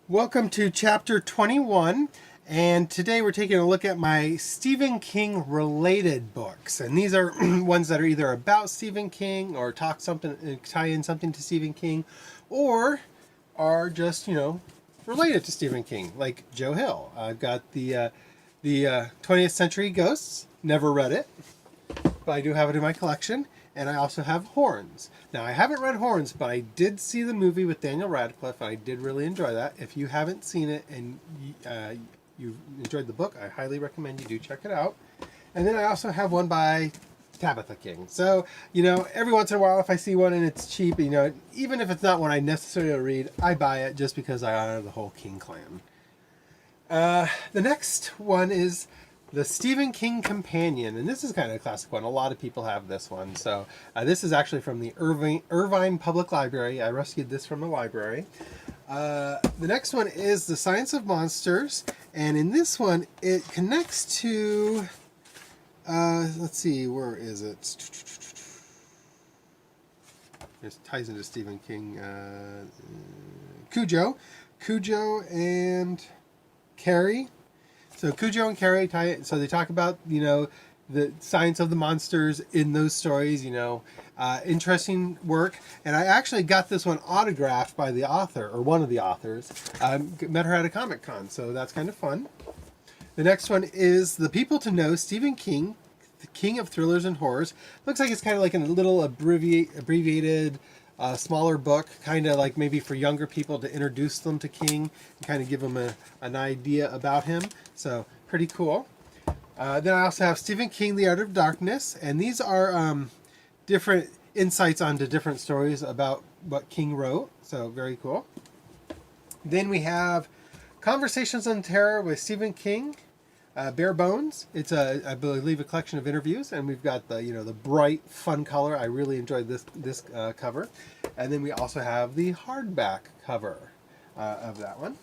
Welcome to chapter 21, and today we're taking a look at my Stephen King related books. And these are ones that are either about Stephen King or tie in something to Stephen King, or are just, related to Stephen King, like Joe Hill. I've got the 20th Century Ghosts, never read it, but I do have it in my collection. And I also have Horns. Now, I haven't read Horns, but I did see the movie with Daniel Radcliffe, and I did really enjoy that. If you haven't seen it and you enjoyed the book, I highly recommend you do check it out. And then I also have one by Tabitha King. So, every once in a while, if I see one and it's cheap, even if it's not one I necessarily read, I buy it just because I honor the whole King clan. The next one is the Stephen King Companion, and this is kind of a classic one. A lot of people have this one. So this is actually from the Irvine Public Library. I rescued this from the library. The next one is The Science of Monsters, and in this one, it connects to, let's see, where is it? It ties into Stephen King. Cujo and Carrie. So Cujo and Carrie so they talk about, the science of the monsters in those stories, interesting work. And I actually got this one autographed by the author, or one of the authors. Met her at a Comic-Con, so that's kind of fun. The next one is The People to Know, Stephen King, the King of Thrillers and Horrors. Looks like it's kind of like a little abbreviated smaller book, kind of like maybe for younger people to introduce them to King and kind of give them an idea about him. So pretty cool. Then I also have Stephen King, The Art of Darkness, and these are different insights onto different stories about what King wrote. So very cool. Then we have Conversations on Terror with Stephen King. Bare Bones. It's I believe, a collection of interviews, and we've got the bright, fun color. I really enjoyed this cover, and then we also have the hardback cover of that one.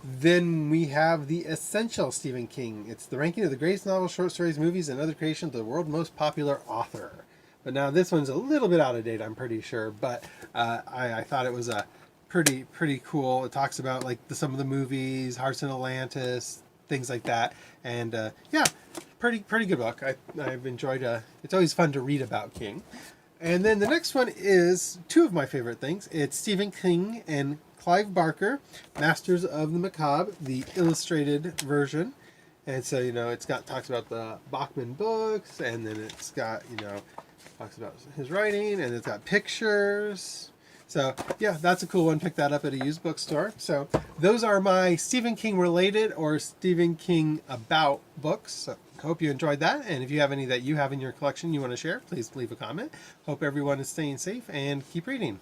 Then we have the Essential Stephen King. It's the ranking of the greatest novels, short stories, movies, and other creations of the world's most popular author. But now this one's a little bit out of date, I'm pretty sure, but I thought it was a pretty cool. It talks about some of the movies, Hearts in Atlantis, things like that, and pretty good book. I've enjoyed. It's always fun to read about King. And then the next one is two of my favorite things. It's Stephen King and Clive Barker, Masters of the Macabre, the illustrated version. And so talks about the Bachman books, and then it's got talks about his writing, and it's got pictures. So, yeah, that's a cool one. Pick that up at a used bookstore. So, those are my Stephen King related or Stephen King about books. So, hope you enjoyed that. And if you have any that you have in your collection you want to share, please leave a comment. Hope everyone is staying safe and keep reading.